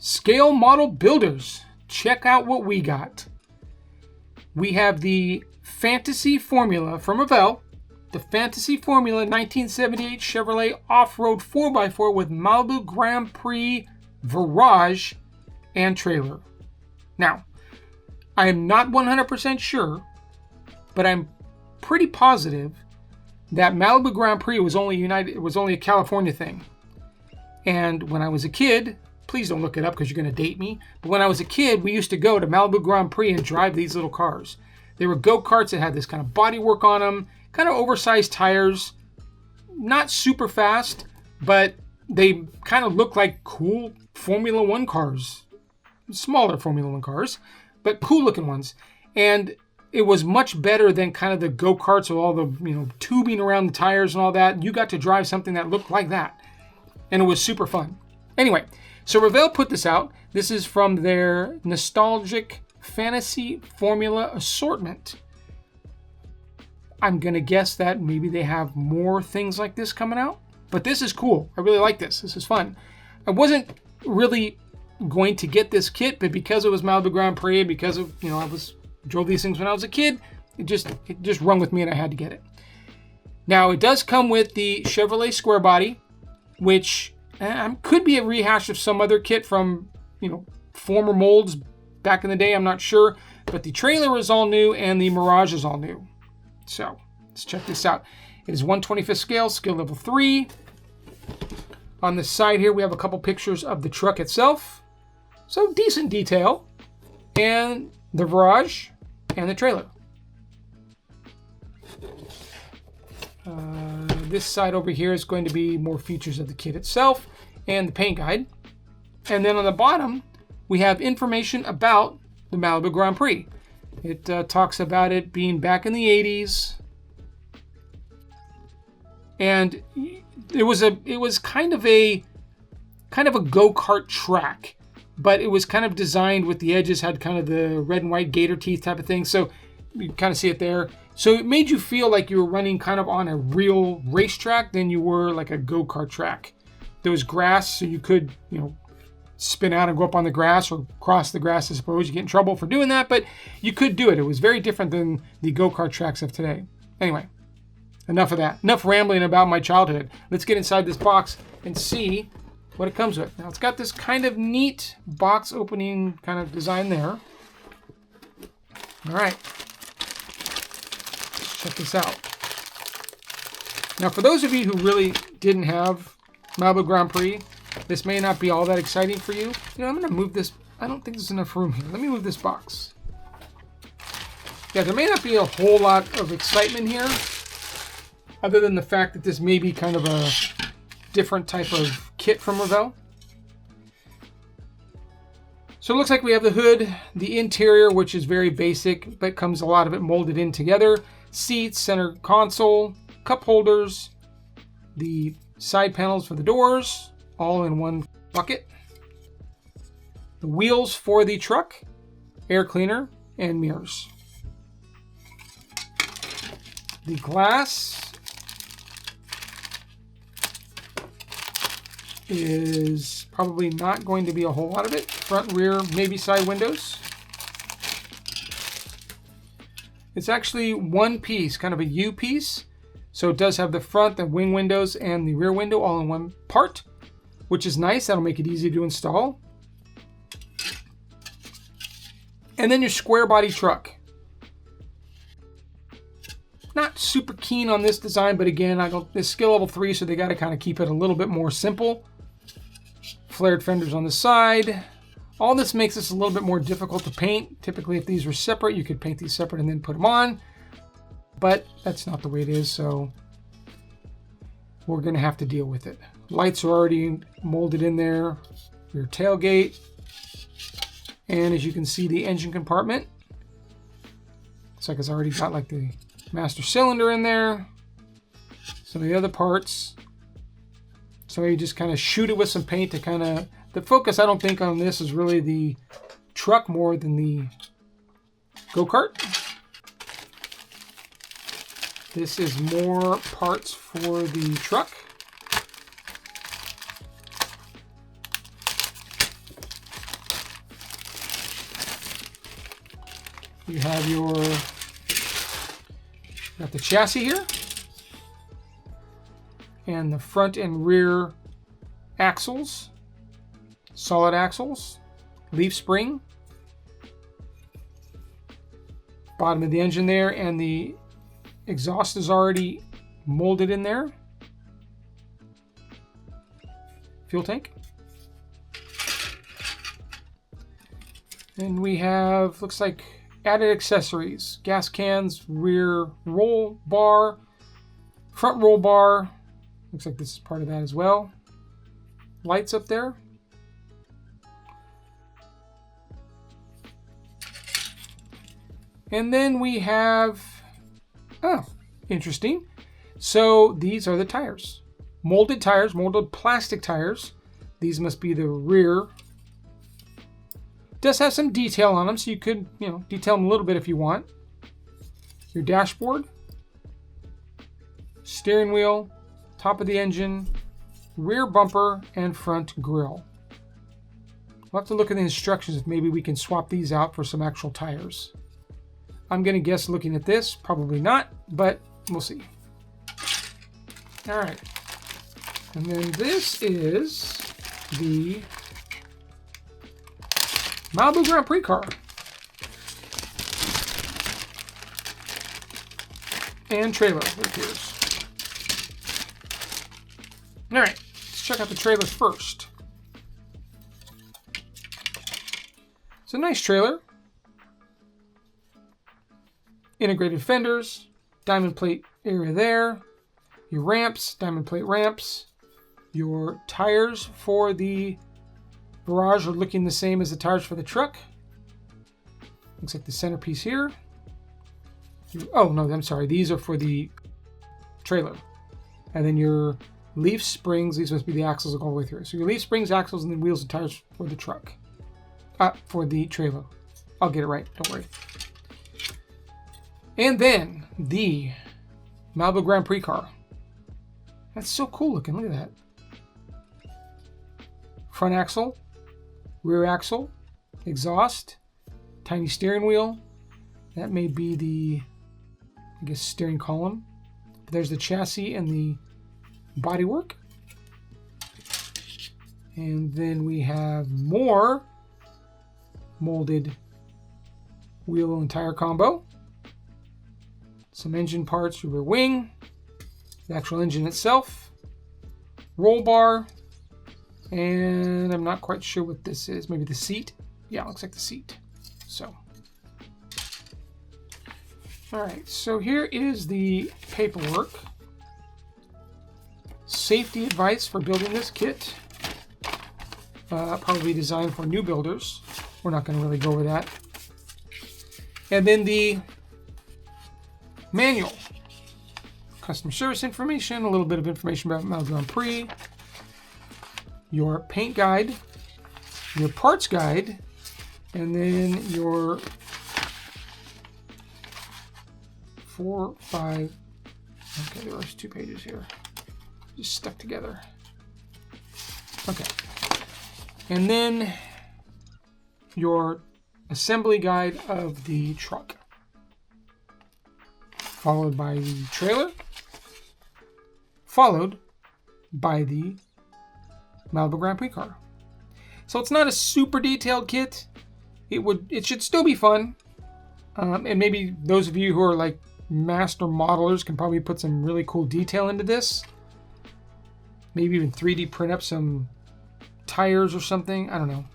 Scale model builders. Check out what we got. We have the Fantasy Formula from Revell. The Fantasy Formula 1978 Chevrolet off-road 4x4 with Malibu Grand Prix, Virage, and trailer. Now, I am not 100% sure, but I'm pretty positive that Malibu Grand Prix was only a California thing. And when I was a kid, please don't look it up because you're going to date me, but when I was a kid, we used to go to Malibu Grand Prix and drive these little cars. They were go-karts that had this kind of bodywork on them, kind of oversized tires, not super fast, but they kind of looked like cool Formula One cars. Smaller Formula One cars, but cool looking ones. And it was much better than kind of the go-karts with all the tubing around the tires and all that. You got to drive something that looked like that. And it was super fun. Anyway, so Revell put this out. This is from their nostalgic Fantasy Formula assortment. I'm going to guess that maybe they have more things like this coming out. But this is cool. I really like this. This is fun. I wasn't really going to get this kit, but because it was Malibu Grand Prix, because of drove these things when I was a kid, it just rung with me and I had to get it. Now it does come with the Chevrolet square body, which could be a rehash of some other kit from former molds back in the day. I'm not sure, but the trailer is all new and the Mirage is all new. So let's check this out. It is 1/25th scale, skill level 3. On the side here, we have a couple pictures of the truck itself. So decent detail. And the Virage and the trailer. This side over here is going to be more features of the kit itself and the paint guide. And then on the bottom, we have information about the Malibu Grand Prix. It talks about it being back in the 80s. And it was kind of a go-kart track, but it was kind of designed with the edges, had kind of the red and white gator teeth type of thing. So you kind of see it there. So it made you feel like you were running kind of on a real racetrack than you were like a go-kart track. There was grass, so you could, spin out and go up on the grass or cross the grass, I suppose. You get in trouble for doing that, but you could do it. It was very different than the go-kart tracks of today. Anyway, enough of that. Enough rambling about my childhood. Let's get inside this box and see what it comes with. Now, it's got this kind of neat box opening kind of design there. All right. Let's check this out. Now, for those of you who really didn't have Malibu Grand Prix, this may not be all that exciting for you. I'm going to move this. I don't think there's enough room here. Let me move this box. Yeah, there may not be a whole lot of excitement here, other than the fact that this may be kind of a different type of kit from Revell. So it looks like we have the hood, the interior, which is very basic, but comes a lot of it molded in together. Seats, center console, cup holders, the side panels for the doors, all in one bucket. The wheels for the truck, air cleaner, and mirrors. The glass is probably not going to be a whole lot of it. Front, rear, maybe side windows. It's actually one piece, kind of a U piece. So it does have the front, the wing windows, and the rear window all in one part, which is nice. That'll make it easy to install. And then your square body truck. Not super keen on this design, but again, it's skill level 3, so they got to kind of keep it a little bit more simple. Flared fenders on the side. All this makes this a little bit more difficult to paint. Typically, if these were separate, you could paint these separate and then put them on. But that's not the way it is, so we're going to have to deal with it. Lights are already molded in there. Your tailgate. And as you can see, the engine compartment. Looks like it's already got like the master cylinder in there. Some of the other parts. So you just kind of shoot it with some paint to kind of... The focus, I don't think, on this is really the truck more than the go-kart. This is more parts for the truck. You have got the chassis here, and the front and rear axles, solid axles, leaf spring, bottom of the engine there, and the exhaust is already molded in there. Fuel tank. And we have, looks like, added accessories. Gas cans, rear roll bar, front roll bar. Looks like this is part of that as well. Lights up there. And then we have, oh, interesting. So these are the tires. Molded tires, molded plastic tires. These must be the rear. Does have some detail on them, so you could, detail them a little bit if you want. Your dashboard, steering wheel, top of the engine, rear bumper, and front grille. We'll have to look at the instructions if maybe we can swap these out for some actual tires. I'm going to guess looking at this, probably not, but we'll see. All right. And then this is the Malibu Grand Prix car. And trailer, it appears. All right, let's check out the trailer first. It's a nice trailer. Integrated fenders, diamond plate area there. Your ramps, diamond plate ramps. Your tires for the Virage are looking the same as the tires for the truck. Looks like the centerpiece here. Oh, no, I'm sorry. These are for the trailer. And then your leaf springs, these must be the axles that go all the way through. So your leaf springs, axles, and then wheels and tires for the truck. For the trailer. I'll get it right. Don't worry. And then the Malibu Grand Prix car. That's so cool looking. Look at that. Front axle, rear axle, exhaust, tiny steering wheel. That may be the, I guess, steering column. There's the chassis and the bodywork. And then we have more molded wheel and tire combo. Some engine parts, your rear wing, the actual engine itself, roll bar, and I'm not quite sure what this is. Maybe the seat? Yeah, it looks like the seat. So, all right, so here is the paperwork. Safety advice for building this kit. Probably designed for new builders. We're not going to really go over that. And then the manual. Customer service information, a little bit of information about Malibu Grand Prix. Your paint guide, your parts guide, and then your 4, 5, okay, there's 2 pages here, just stuck together. Okay, and then your assembly guide of the truck, followed by the trailer, followed by the Malibu Grand Prix car. So it's not a super detailed kit. It should still be fun. And maybe those of you who are like master modelers can probably put some really cool detail into this. Maybe even 3D print up some tires or something. I don't know.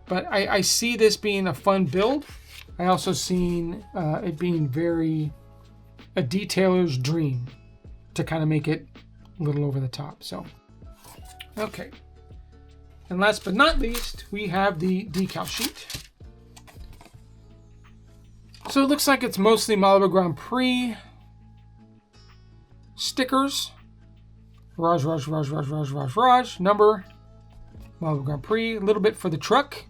But I see this being a fun build. I also seen it being a detailer's dream to kind of make it a little over the top. So, okay. And last but not least, we have the decal sheet. So it looks like it's mostly Malibu Grand Prix stickers. Virage, number. Malibu Grand Prix. A little bit for the truck.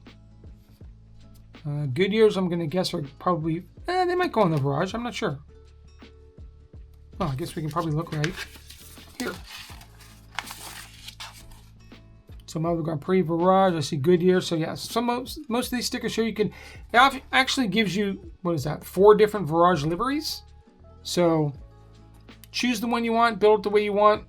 Goodyears, I'm going to guess, are probably... they might go on the Virage. I'm not sure. Oh, I guess we can probably look right here. So Malibu Grand Prix, Virage, I see Goodyear. So yeah, most of these stickers show you can, it actually gives you, what is that, 4 different Virage liveries. So choose the one you want, build it the way you want.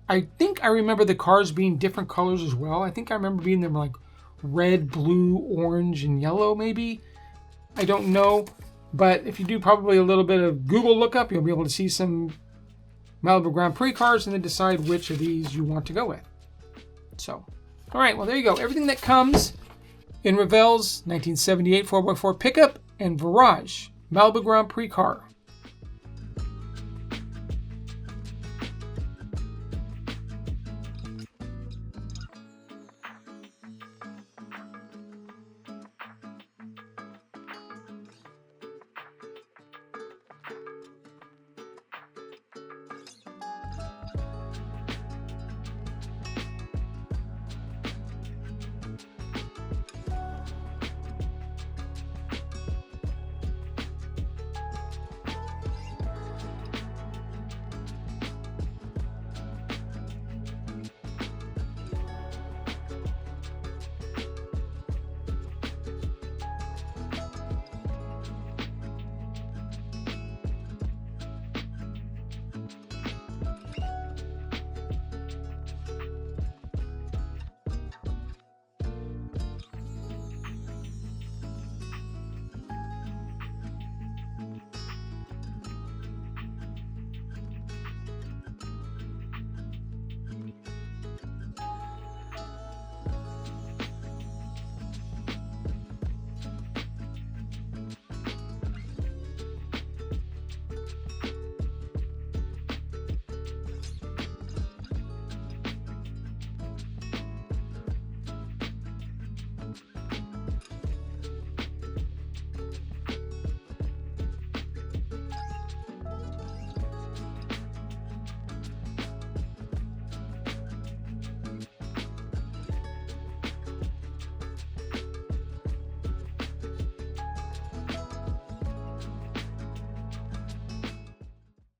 I think I remember the cars being different colors as well. I think I remember being them like red, blue, orange, and yellow maybe. I don't know. But if you do probably a little bit of Google lookup, you'll be able to see some Malibu Grand Prix cars and then decide which of these you want to go with. So, all right, well, there you go. Everything that comes in Revell's 1978 4x4 pickup and Virage Malibu Grand Prix car.